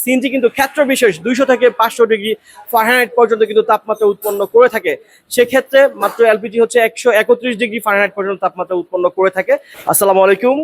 CNG কিন্তু ক্ষেত্র বিশেষ 200 থেকে 500 ডিগ্রি ফারেনহাইট পর্যন্ত কিন্তু তাপমাত্রা উৎপন্ন করে থাকে। সেক্ষেত্রে মাত্র এলপিজি হচ্ছে 131 ডিগ্রি ফারেনহাইট পর্যন্ত তাপমাত্রা উৎপন্ন করে থাকে। আসসালামু আলাইকুম।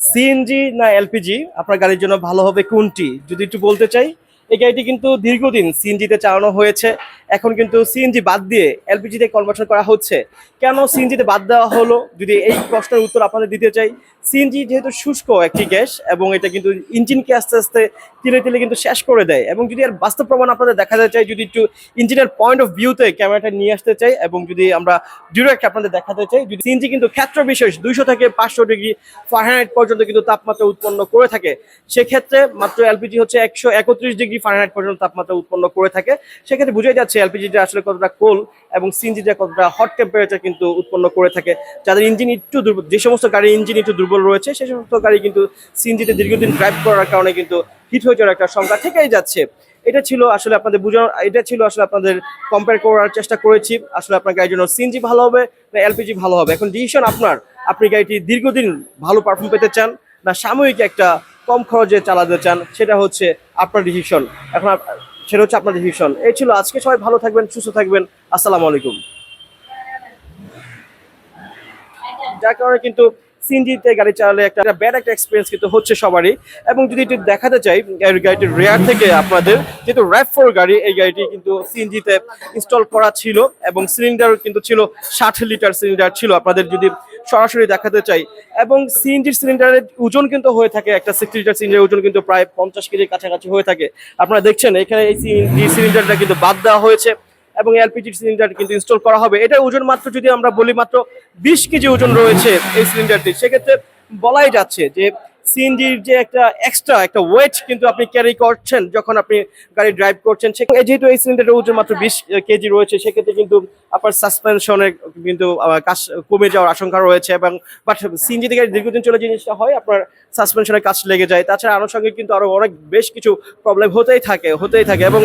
সিএনজি না এলপিজি আপনার গাড়ির জন্য ভালো হবে কোনটি যদি একটু বলতে চাই। এই গাড়িটি কিন্তু দীর্ঘদিন সিএনজিতে চালানো হয়েছে, এখন কিন্তু সিএনজি বাদ দিয়ে এলপিজিতে কনভার্সন করা হচ্ছে। কেন সিএনজিতে বাদ দেওয়া হলো যদি এই প্রশ্নের উত্তর আপনাদের দিতে চাই। সিএনজি যেহেতু শুষ্ক একটি গ্যাস এবং এটা কিন্তু ইঞ্জিনকে আস্তে আস্তে তিলে তিলে কিন্তু শেষ করে দেয়, এবং যদি এর বাস্তব প্রমাণ আপনাদের দেখাতে চাই, যদি একটু ইঞ্জিনের পয়েন্ট অফ ভিউতে ক্যামেরাটা নিয়ে আসতে চাই এবং যদি আমরা ডিরেক্ট আপনাদের দেখাতে চাই, যদি সিএনজি কিন্তু ক্ষেত্র বিশেষ 200 থেকে 500 ডিগ্রি ফারেনহাইট পর্যন্ত কিন্তু তাপমাত্রা উৎপন্ন করে থাকে। সেক্ষেত্রে মাত্র এলপিজি হচ্ছে 131 ডিগ্রি ফারেনহাইট পর্যন্ত তাপমাত্রা উৎপন্ন করে থাকে। সেক্ষেত্রে বুঝে যাচ্ছে এলপিজিটা আসলে কতটা কোল্ড এবং সিএনজিটা কতটা হট টেম্পারেচার কিন্তু উৎপন্ন করে থাকে। যাদের ইঞ্জিন একটু দুর্বল, যে সমস্ত গাড়ির ইঞ্জিন একটু দুর্বল রয়েছে সেই সমস্ত গাড়ি কিন্তু সিএনজিতে দীর্ঘদিন ড্রাইভ করার কারণে কিন্তু হিট হয়ে যাওয়ার একটা সংখ্যা থেকেই যাচ্ছে। এটা ছিল আসলে আপনাদের বোঝানোর, এটা ছিল আসলে আপনাদের কম্পেয়ার করার চেষ্টা করেছি। আসলে আপনার গাড়ির জন্য সিএনজি ভালো হবে না এলপিজি ভালো হবে, এখন ডিসিশন আপনার। আপনি গাড়িটি দীর্ঘদিন ভালো পারফর্ম পেতে চান না সাময়িক একটা কম খরচে চালাতে চান, সেটা হচ্ছে আপনার ডিসিশন। এখন সেটা হচ্ছে আপনার ডিসিশন। এই ছিল আজকে। সবাই ভালো থাকবেন, সুস্থ থাকবেন। আসসালামু আলাইকুম। যার কারণে কিন্তু সিএনজিতে গাড়ি চালালে একটা ব্যাড একটা এক্সপিরিয়েন্স কিন্তু হচ্ছে সবারই। এবং যদি একটু দেখাতে চাই গাড়িটির রেয়ার থেকে আপনাদের, যেহেতু RAV4 গাড়ি, এই গাড়িটি কিন্তু সিএনজিতে ইনস্টল করা ছিল এবং সিলিন্ডার কিন্তু ছিল 60 লিটার সিলিন্ডার ছিল, আপনাদের যদি সরাসরি দেখাতে চাই। এবং সিএনজির সিলিন্ডারের ওজন কিন্তু হয়ে থাকে, একটা 60 লিটার সিলিন্ডারের ওজন কিন্তু প্রায় 50 কেজির কাছাকাছি হয়ে থাকে। আপনারা দেখছেন এখানে এই সিএনজি সিলিন্ডারটা কিন্তু বাদ দেওয়া হয়েছে এবং এলপিজি সিলিন্ডার কিন্তু ইনস্টল করা হবে। এটার ওজন মাত্র, যদি আমরা বলি, মাত্র 20 কেজি ওজন রয়েছে এই সিলিন্ডারটি। সেক্ষেত্রে বলাই যাচ্ছে যে সিএনজির যে একটা এক্সট্রা একটা ওয়েট কিন্তু আপনি ক্যারি করছেন যখন আপনি গাড়ি ড্রাইভ করছেন। যেহেতু এই সিলিন্ডারের ওজন মাত্র 20 কেজি রয়েছে, সেক্ষেত্রে কিন্তু আপনার সাসপেনশনের কিন্তু কাজ কমে যাওয়ার আশঙ্কা রয়েছে। এবং বাট সিএনজি গাড়ি দীর্ঘদিন চলে জিনিসটা হয় আপনার সাসপেনশনের কাজ লেগে যায়। তাছাড়া আনুষঙ্গিক কিন্তু আরো অনেক বেশ কিছু প্রবলেম হতেই থাকে এবং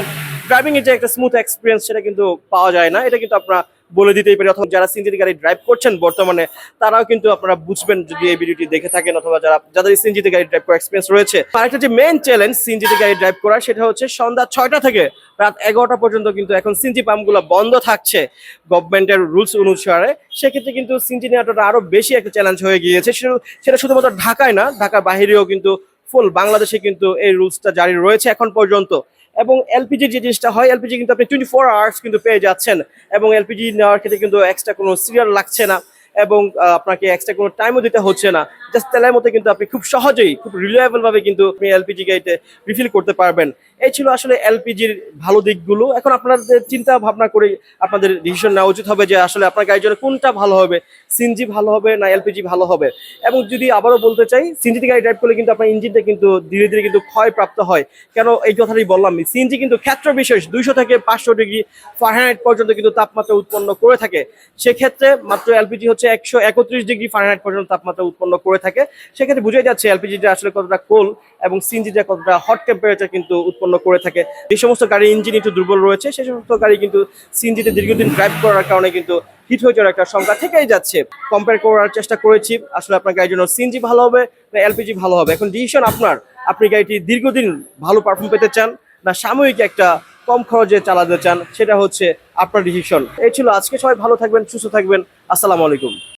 ড্রাইভিং এর যে একটা স্মুথ এক্সপিরিয়েন্স সেটা কিন্তু পাওয়া যায় না। এটা কিন্তু আপনারা বলে দিতেই পারি, অথবা যারা সিএনজি গাড়ি ড্রাইভ করছেন বর্তমানে তারাও কিন্তু আপনারা বুঝবেন যদি এই ভিডিওটি দেখে থাকেন, অথবা যাদের সিএনজি গাড়ি ড্রাইভ করার এক্সপিরিয়েন্স রয়েছে। আরেকটা যে মেইন চ্যালেঞ্জ সিএনজি গাড়ি ড্রাইভ করা, সেটা হচ্ছে সন্ধ্যা 6টা থেকে রাত 11টা পর্যন্ত কিন্তু এখন সিএনজি পাম্পগুলো বন্ধ থাকছে গভর্নমেন্টের রুলস অনুসারে। সেক্ষেত্রে কিন্তু সিএনজি নেওয়াটা আরো বেশি একটা চ্যালেঞ্জ হয়ে গিয়েছে। সেটা শুধুমাত্র ঢাকায় না, ঢাকার বাইরেও কিন্তু ফুল বাংলাদেশে কিন্তু এই রুলসটা জারি রয়েছে এখন পর্যন্ত। এবং এলপিজি যে জিনিসটা হয়, এলপিজি কিন্তু আপনি 24 আওয়ার্স কিন্তু পেয়ে যাচ্ছেন, এবং এলপিজি নেওয়ার ক্ষেত্রে কিন্তু এক্সট্রা কোনো সিরিয়াল লাগছে না এবং আপনাকে এক্সট্রা কোনো টাইমও দিতে হচ্ছে না। জাস্ট তেলের মতো কিন্তু আপনি খুব সহজেই, খুব রিলায়েবল ভাবে কিন্তু আপনি এলপিজি গাড়িতে রিফিল করতে পারবেন। এই ছিল আসলে এলপিজির ভালো দিকগুলো। এখন আপনাদের চিন্তা ভাবনা করে আপনাদের ডিসিশন নেওয়া উচিত হবে যে আসলে আপনার গাড়ির জন্য কোনটা ভালো হবে, সিএনজি ভালো হবে না এলপিজি ভালো হবে। এবং যদি আবারও বলতে চাই, সিএনজি গাড়ি ড্রাইভ করলে কিন্তু আপনার ইঞ্জিনটা কিন্তু ধীরে ধীরে কিন্তু ক্ষয়প্রাপ্ত হয়। কেন এই কথাটাই বললাম, সিএনজি কিন্তু ক্ষেত্র বিশেষ 200 থেকে 500 ডিগ্রি ফারেনহাইট পর্যন্ত কিন্তু তাপমাত্রা উৎপন্ন করে থাকে। সেক্ষেত্রে মাত্র এলপিজি হচ্ছে 131 ডিগ্রি ফারেনহাইট পর্যন্ত তাপমাত্রা উৎপন্ন করে থাকে। সেক্ষেত্রে বুঝে যাচ্ছে এলপিজিটা আসলে কতটা কোল্ড এবং সিএনজিটা কতটা হট টেম্পারেচার কিন্তু উৎপন্ন করে থাকে। যে সমস্ত গাড়ির ইঞ্জিন একটু দুর্বল রয়েছে সেই সমস্ত গাড়ি কিন্তু সিএনজিতে দীর্ঘদিন ড্রাইভ করার কারণে কিন্তু হিট হয়ে যাওয়ার একটা সংখ্যা থেকেই যাচ্ছে। কম্পেয়ার করার চেষ্টা করেছি। আসলে আপনার গাড়ির জন্য সিএনজি ভালো হবে না এলপিজি ভালো হবে, এখন ডিসিশন আপনার। আপনি গাড়িটি দীর্ঘদিন ভালো পারফর্ম পেতে চান না সাময়িক একটা কম খরচে চালাতে চান, সেটা হচ্ছে আপনার ডিসিশন। এই ছিল আজকে। সবাই ভালো থাকবেন, সুস্থ থাকবেন। আসসালামু আলাইকুম।